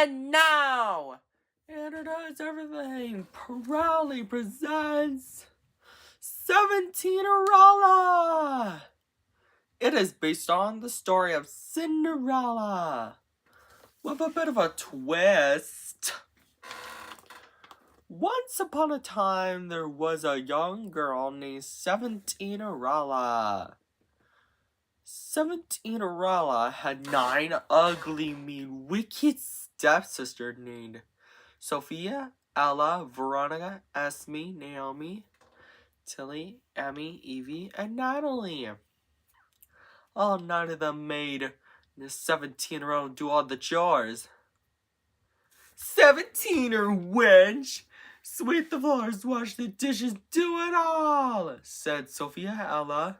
And now, Introduce Everything proudly presents 17-Cinderella. It is based on the story of Cinderella, with a bit of a twist. Once upon a time, there was a young girl named 17-Cinderella. 17-Cinderella had 9 ugly, mean, wicked stepsisters named Sophia, Ella, Veronica, Esme, Naomi, Tilly, Emmy, Evie, and Natalie. All 9 of them made the 17-year-old do all the chores. 17-er wench! Sweep the floors, wash the dishes, do it all! Said Sophia, Ella,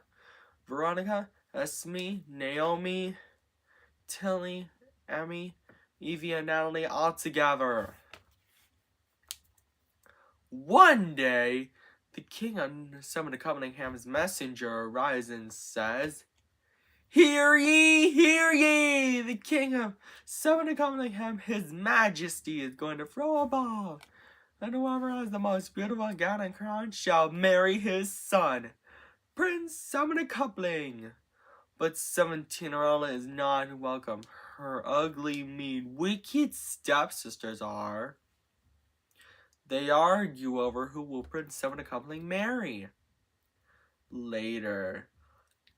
Veronica, Esme, Naomi, Tilly, Emmy, Evie, and Natalie all together. One day, the king summoned Cunningham's messenger arrives and says, "Hear ye, hear ye! The king of summoned Cunningham, his majesty, is going to throw a ball, and whoever has the most beautiful gown and crown shall marry his son, Prince Summoned Coupling." But 17-Cinderella is not welcome. Her ugly, mean, wicked stepsisters are. They argue over who will Prince Summoned Coupling marry. Later,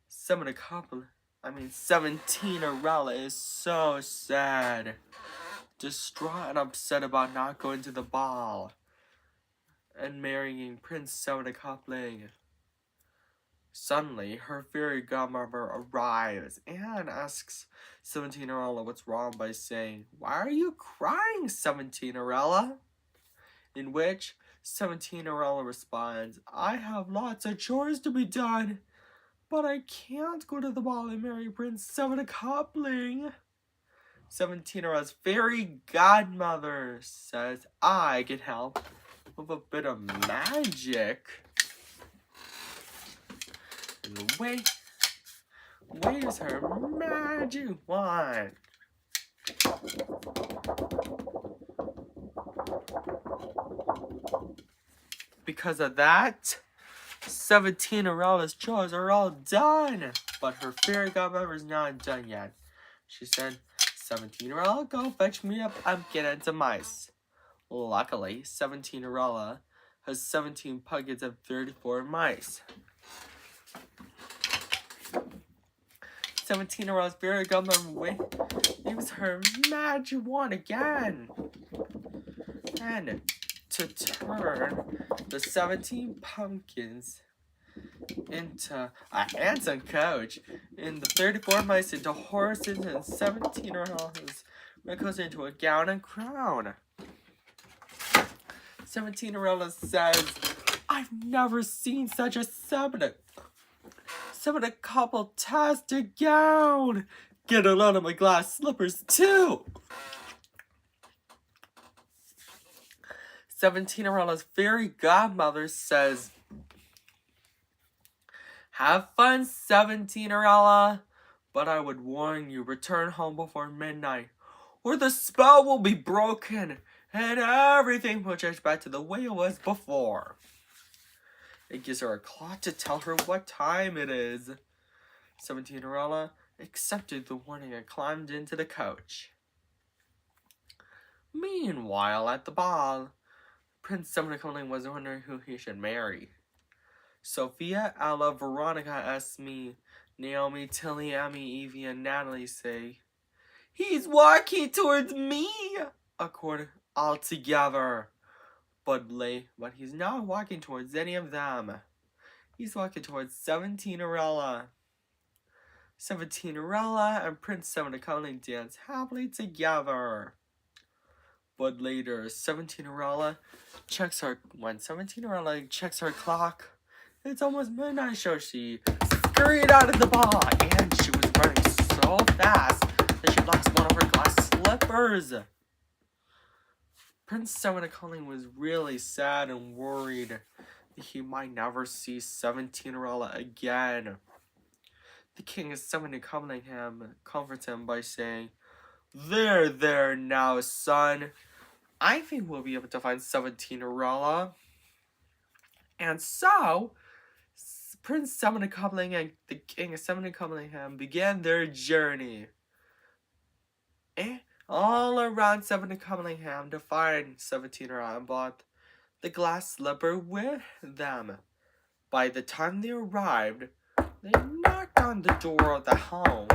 17-Cinderella is so sad, distraught and upset about not going to the ball and marrying Prince Summoned Coupling. Suddenly, her fairy godmother arrives and asks 17-Cinderella what's wrong by saying, "Why are you crying, 17-Cinderella?" In which 17-Cinderella responds, "I have lots of chores to be done, but I can't go to the ball and marry Prince Summoned Coupling." 17-Cinderella's fairy godmother says, "I can help with a bit of magic." And waves her magic wand. Because of that, 17-Cinderella's chores are all done. But her fairy godmother is not done yet. She said, 17-Cinderella, go fetch me a pumpkin and some mice. Luckily, 17-Cinderella has 17 pumpkins and 34 mice. 17-Cinderella's fairy godmother waves her magic wand again. And to turn the 17 pumpkins into a handsome coach, and the 34 mice into horses, and 17-Cinderella's wrinkles into a gown and crown. 17-Cinderella says, "I've never seen such a summoned couple-tastic gown. Get a load of my glass slippers too." 17-Cinderella's fairy godmother says, "Have fun, 17-Cinderella, but I would warn you, return home before midnight, or the spell will be broken, and everything will change back to the way it was before." It gives her a clock to tell her what time it is. 17-Cinderella accepted the warning and climbed into the coach. Meanwhile, at the ball, Prince Summoned Coupling was wondering who he should marry. Sophia, Ella, Veronica, Esme, Naomi, Tilly, Emmy, Evie, and Natalie say, "He's walking towards me," all together. But he's not walking towards any of them. He's walking towards 17-Cinderella. 17-Cinderella and Prince Summoned Coupling dance happily together. But later, 17-Cinderella checks her clock. It's almost midnight, so she scurried out of the ball, and she was running so fast that she lost one of her glass slippers. Prince Summoned Coupling was really sad and worried that he might never see 17-Cinderella again. The king of Summoned Coupling comforts him by saying, There now, son. I think we'll be able to find Cinderella. And so, Prince Coupling and the King of Cumberland began their journey. All around Cumberland to find 17-year-old and brought the glass slipper with them. By the time they arrived, they knocked on the door of the home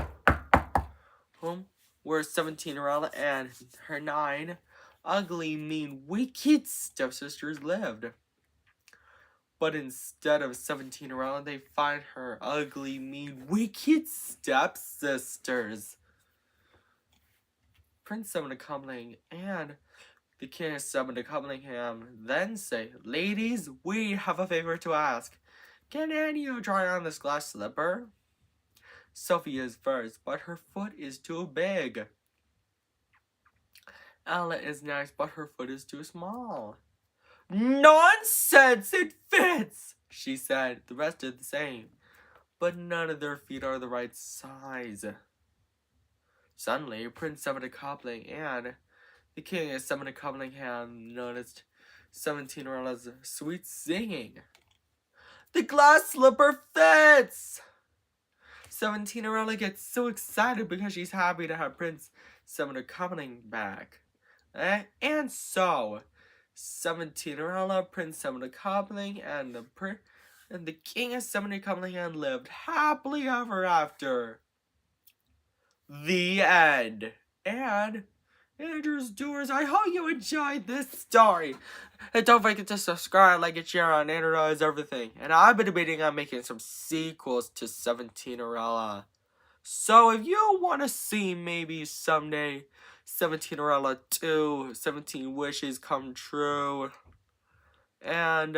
where 17-year-old and her 9 ugly, mean, wicked stepsisters lived. But instead of 17-year-old, they find her ugly, mean, wicked stepsisters. Prince Coupling and the King of Cumberland then say, "Ladies, we have a favor to ask. Can any of you try on this glass slipper?" Sophie is first, but her foot is too big. Ella is next, but her foot is too small. "Nonsense! It fits!" she said. The rest did the same, but none of their feet are the right size. Suddenly, Prince Coupling and the King of Cumberland noticed 17-year-old's sweet singing. "The glass slipper fits!" 17-year-old gets so excited because she's happy to have Prince Coupling back. And so, 17-year-old, Prince Coupling, and the King of Coupling lived happily ever after. The end. And Andrew's Doers, I hope you enjoyed this story. And don't forget to subscribe, like, and share on Andrew Knows Everything. And I've been debating on making some sequels to 17-year-old. So if you want to see maybe someday 17-year-old 2, 17 Wishes Come True. And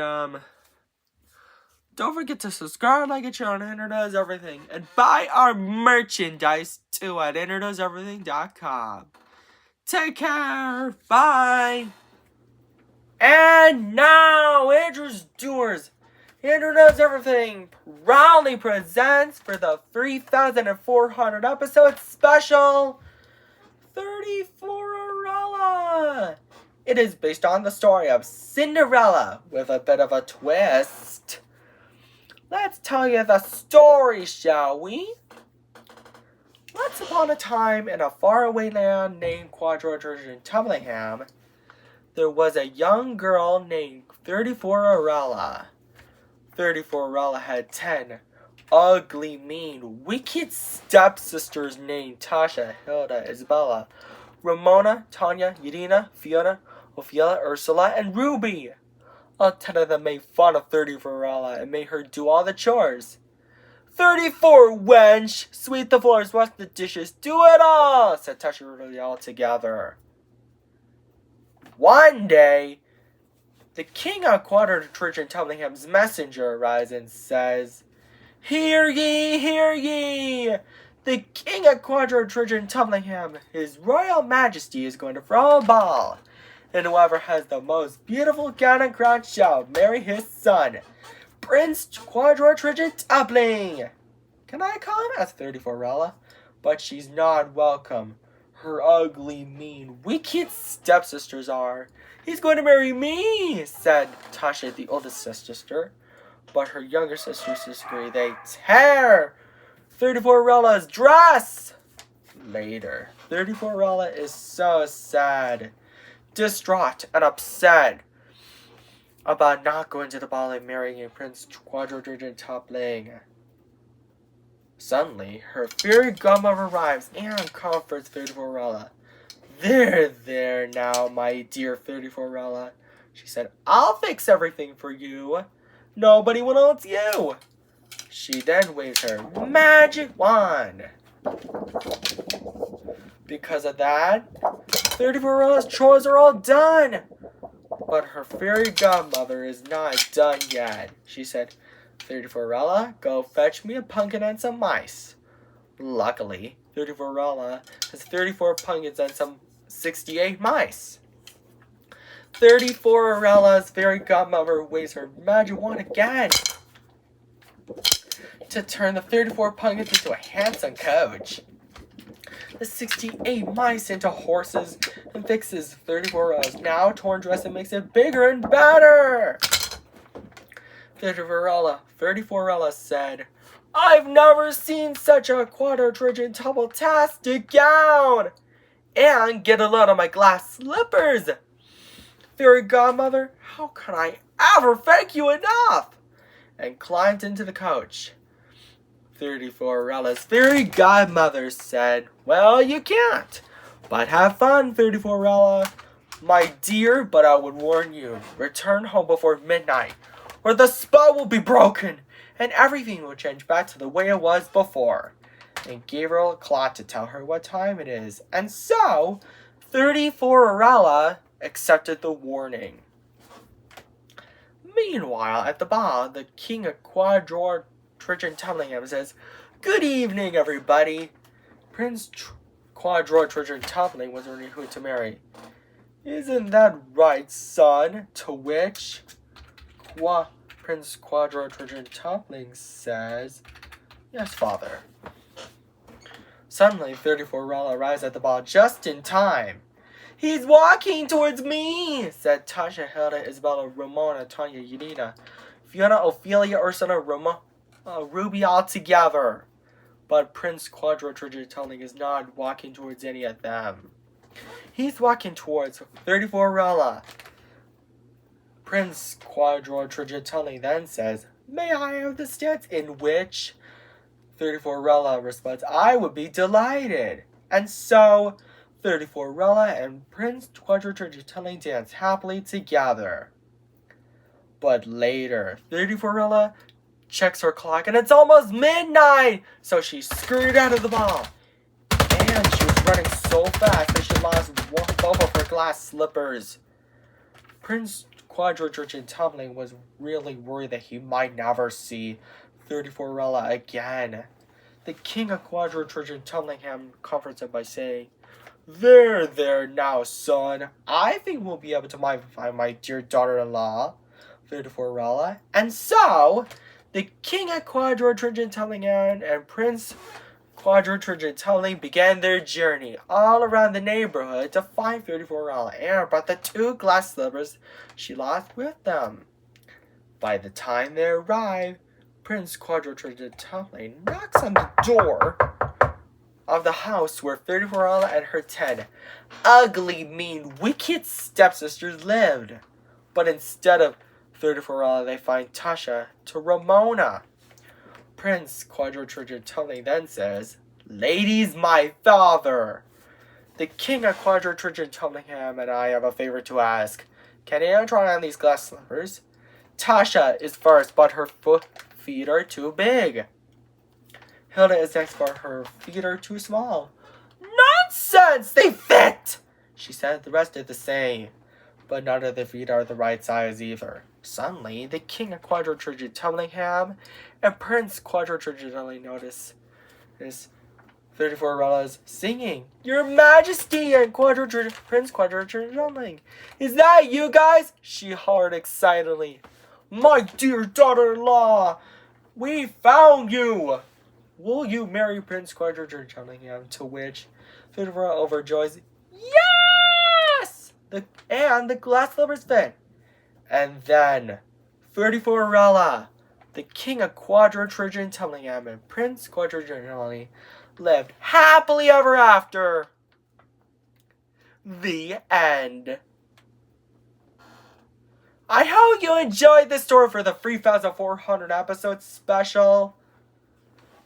don't forget to subscribe, like, and share on Andrew Knows Everything. And buy our merchandise too at andrewknowseverything.com. Take care. Bye. And now, Andrew's Doers. Andrew Knows Everything proudly presents for the 3,400 episode special 34-erella. It is based on the story of Cinderella with a bit of a twist. Let's tell you the story, shall we? Once upon a time, in a faraway land named Tumblingham, there was a young girl named 34-erella. 34-erella had 10 ugly, mean, wicked stepsisters named Tasha, Hilda, Isabella, Ramona, Tanya, Yadina, Fiona, Ophelia, Ursula, and Ruby. All 10 of them made fun of 34-erella and made her do all the chores. 34, wench! Sweep the floors, wash the dishes, do it all! Said Tasha and Ruby all together. One day, the king of Quadrigen Tumbleham's messenger arrives and says, "Hear ye, hear ye! The king of Quadrigen Tumblingham, his royal majesty, is going to throw a ball. And whoever has the most beautiful gown and crown shall marry his son, Prince Quadrigen Tumbling." Can I call him? Asked 34-erella. But she's not welcome. Her ugly, mean, wicked stepsisters are. "He's going to marry me," said Tasha, the oldest sister. But her younger sisters disagree. They tear 34-erella's dress. Later, 34-erella is so sad, distraught, and upset about not going to the ball and marrying Prince Quadrigen Tumbling. Suddenly, her fairy godmother arrives and comforts 34-erella. There now, my dear 34-erella," she said. "I'll fix everything for you. Nobody wants you." She then waves her magic wand. Because of that, 34-erella's chores are all done. But her fairy godmother is not done yet. She said, 34-erella, go fetch me a pumpkin and some mice." Luckily, 34-erella has 34 pumpkins and some 68 mice. 34-erella's fairy godmother waves her magic wand again to turn the 34 pumpkins into a handsome coach. the 68 mice into horses and fixes 34 rows. Now torn dress and makes it bigger and better. 34 said, I've never seen such a quadrigen-tastic gown. And get a load of my glass slippers. Fairy godmother, how can I ever thank you enough? And climbed into the coach. 34's fairy godmother said, well, you can't. But have fun, 34 my dear, but I would warn you, return home before midnight, or the spell will be broken, and everything will change back to the way it was before. And gave her a clock to tell her what time it is. And so, 34 accepted the warning. Meanwhile, at the ball, the king of Quadrigen says, good evening, everybody. Prince Quadrigen was already who to marry. Isn't that right, son? To which Prince Quadrigen says, yes, father. Suddenly, 34 arrives at the ball just in time. He's walking towards me, said Tasha, Hilda, Isabella, Ramona, Tanya, Yelena, Fiona, Ophelia, Ursula, Ruby all together. But Prince Quadrigen is not walking towards any of them. He's walking towards 34 Prince Quadrigen then says, may I have the stance? In which 34 responds, I would be delighted. And so, 34 and Prince Quadrigen dance happily together. But later, 34 checks her clock and it's almost midnight! So she scurried out of the ball. And she was running so fast that she lost both of her glass slippers. Prince Quadrigen was really worried that he might never see 34 again. The king of Quadrigen comforts him by saying, there now, son. I think we'll be able to find my dear daughter-in-law, 34 And so, the king of Quadrigen and Prince Quadrigen began their journey all around the neighborhood to find 34 and brought the 2 glass slippers she lost with them. By the time they arrived, Prince Quadrigen knocks on the door of the house where 34 and her 10 ugly, mean, wicked stepsisters lived. But instead of 34 they find Tasha to Ramona. Prince Quadrigen then says, ladies, my father. The king of Quadrigen and I have a favor to ask. Can anyone try on these glass slippers? Tasha is first, but her feet are too big. Hilda is next, but her feet are too small. Nonsense! They fit! She said. The rest did the same. But none of the feet are the right size either. Suddenly, the king of Quadrigen and Prince Quadrigen notice 34 singing, Your Majesty, and Prince Quadrigen. Is that you guys? She hollered excitedly. My dear daughter-in-law, we found you. Will you marry Prince Quadrigen? To which 34 overjoys, yes! And the glass slippers fit. And then 34 the king of Quadrigen and Prince Quadrigen lived happily ever after. The end. I hope you enjoyed this story for the 3,400 episode special.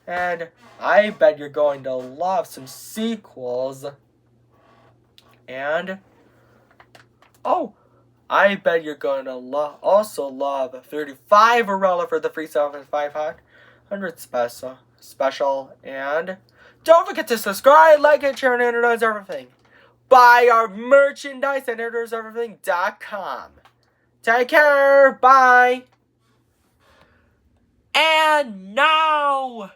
And I bet you're going to love some sequels. And, I bet you're going to also love 35 for the 3,500 special. And don't forget to subscribe, like, and share, and introduce everything. Buy our merchandise at introduceeverything.com. Take care. Bye. And now,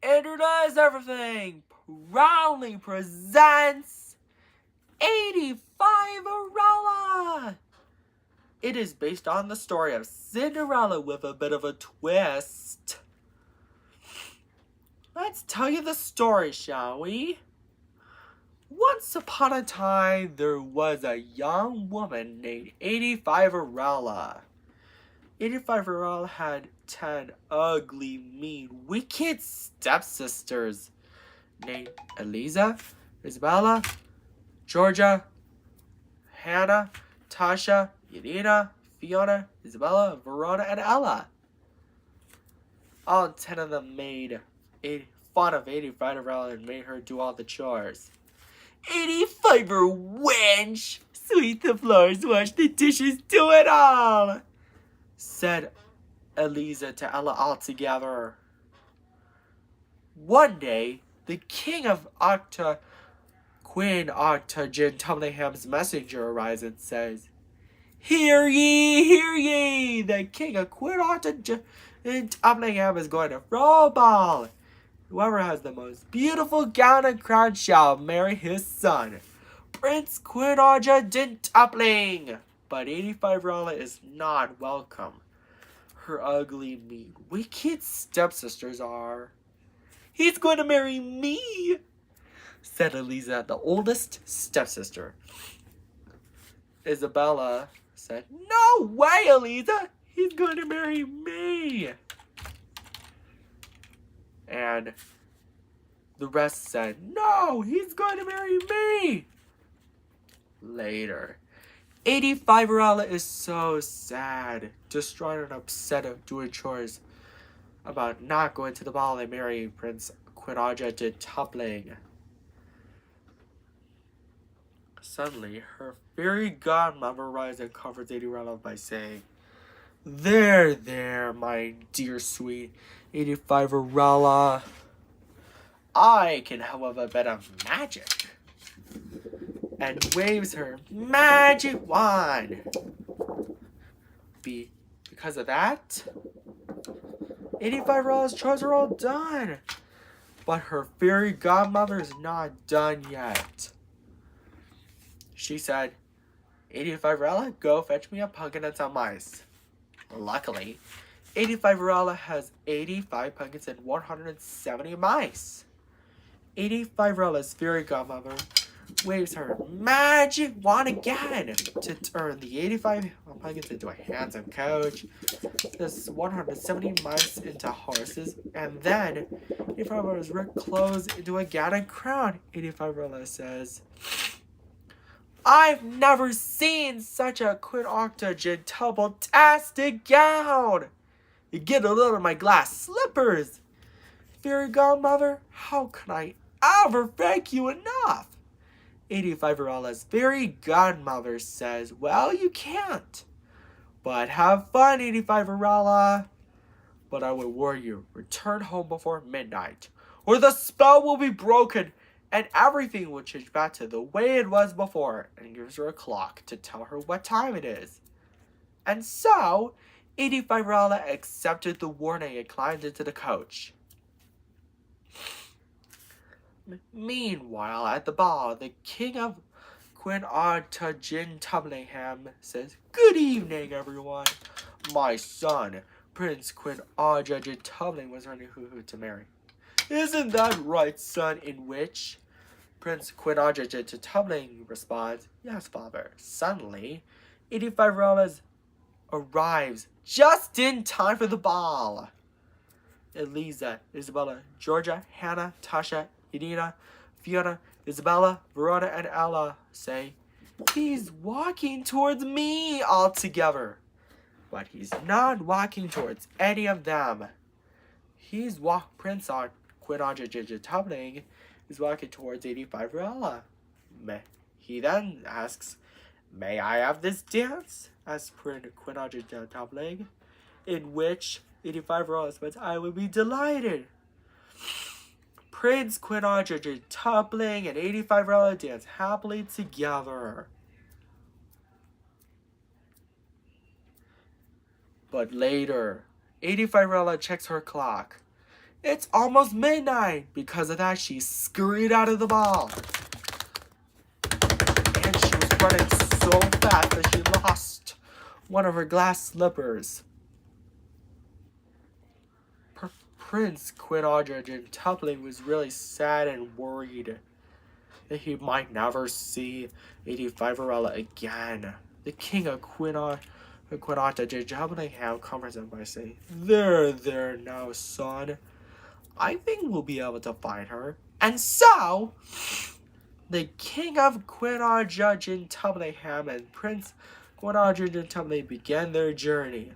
Introduce Everything proudly presents 85 Arella. It is based on the story of Cinderella with a bit of a twist. Let's tell you the story, shall we? Once upon a time, there was a young woman named 85erella. 85erella had 10 ugly, mean, wicked stepsisters named Eliza, Isabella, Georgia, Hannah, Tasha, Yanina, Fiona, Isabella, Verona, and Ella. All 10 of them made fun of 85erella and made her do all the chores. 85er wench! Sweep the floors, wash the dishes, do it all! Said Eliza to Ella all together. One day, the king of Queen Octogen Tumblingham's messenger arrives and says, Hear ye! The king of Queen Octogen Tumblingham is going to throw a ball. Whoever has the most beautiful gown and crown shall marry his son, Prince Quinoja Tumbling. But 85erella is not welcome. Her ugly, mean, wicked stepsisters are. He's going to marry me, said Eliza, the oldest stepsister. Isabella said, No way, Eliza! He's going to marry me. And the rest said, No, he's going to marry me. Later, 85erella is so sad, distraught and upset of doing chores about not going to the ball and marrying Prince Quinoja Tumbling. Suddenly, her fairy godmother arrives and comforts 85erella by saying, There, my dear sweet 85erella. I can, help a bit of magic. And waves her magic wand. Because of that, 85erella's chores are all done. But her fairy godmother is not done yet. She said, 85erella, go fetch me a pumpkin and some mice. Luckily, 85erella has 85 pumpkins and 170 mice. 85erella's fairy godmother waves her magic wand again to turn the 85 pumpkins into a handsome coach, this 170 mice into horses, and then 85erella's ripped clothes into a gown and crown. 85erella says, I've never seen such a Queen Octogen tumble-tastic gown. You get a little of my glass slippers. Fairy godmother, how can I ever thank you enough? 85erella's fairy godmother says, Well, you can't. But have fun, 85erella. But I will warn you, return home before midnight, or the spell will be broken and everything will change back to the way it was before, and gives her a clock to tell her what time it is. And so, 85erella accepted the warning and climbed into the coach. Meanwhile, at the ball, the king of Queen Octogen Tumblingham says, Good evening, everyone. My son, Prince Quinoja Tumbling, was ready to marry. Isn't that right, son? In which Prince Quinoja Tumbling responds, Yes, father. Suddenly, 85erella arrives just in time for the ball. Eliza, Isabella, Georgia, Hannah, Tasha, Yanina, Fiona, Isabella, Verona, and Ella say, He's walking towards me all together. But he's not walking towards any of them. Prince Quinoja Tumbling is walking towards 85erella. He then asks, May I have this dance? Asks Prince Quinoja Tumbling, in which 85erella responds, I would be delighted. Prince Quinoja Tumbling and 85erella dance happily together. But later, 85erella checks her clock. It's almost midnight. Because of that, she scurried out of the ball. And she was running so fast that she lost one of her glass slippers. Prince Quinoja Tumbling was really sad and worried. that he might never see 85-Arella again. The king of Quinata Jubblingham comforts him by saying, There now, son. I think we'll be able to find her. And so, the king of Quinata Jubblingham and Prince Quinata Jubblingham began their journey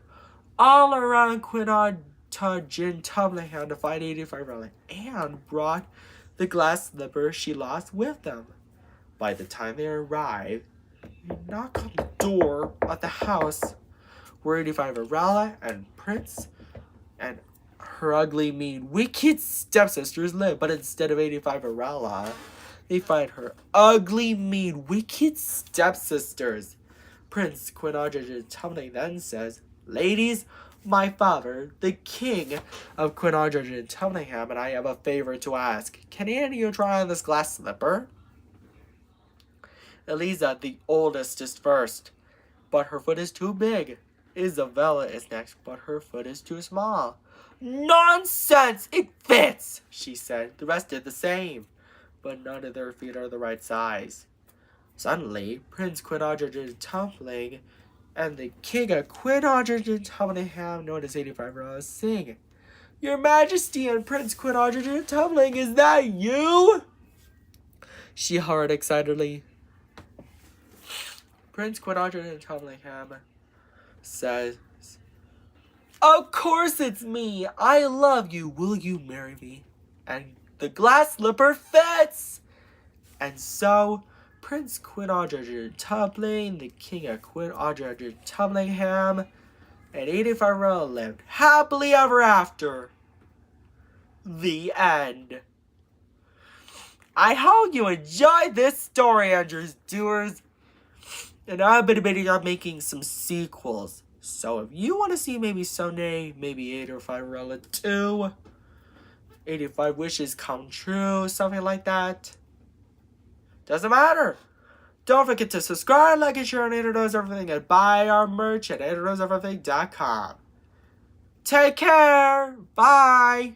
all around Quinata Jubblingham to find 85-Arella and brought the glass slipper she lost with them. By the time they arrived, they knocked on the door of the house where 85-Arella and Prince and her ugly, mean, wicked stepsisters live. But instead of 85-Arella, they find her ugly, mean, wicked stepsisters. Prince Quinata Jubblingham then says, Ladies, my father, the king of Quinata Jubblingham, and I have a favor to ask. Can any of you try on this glass slipper? Eliza, the oldest, is first, but her foot is too big. Isabella is next, but her foot is too small. Nonsense! It fits, she said. The rest did the same, but none of their feet are the right size. Suddenly, Prince Quinata Jubblingham and the king of Quinata Jubblingham, known as 85-Arella, sing. Your Majesty and Prince Quinata Jubblingham, is that you? She hollered excitedly. Prince Quinata Jubblingham says, Of course it's me. I love you. Will you marry me? And the glass slipper fits. And so, Prince Quinata Jubblingham, the king of Quinata Jubblingham, and 85-Arella lived happily ever after. The end. I hope you enjoyed this story, Andrews Doers. And I've been debating on making some sequels. So if you want to see maybe someday, maybe 85-Arella 2, 85 Wishes Come True, something like that. Doesn't matter. Don't forget to subscribe, like, and share on 8 Knows Everything, and buy our merch at 8knowseverything.com. Take care. Bye.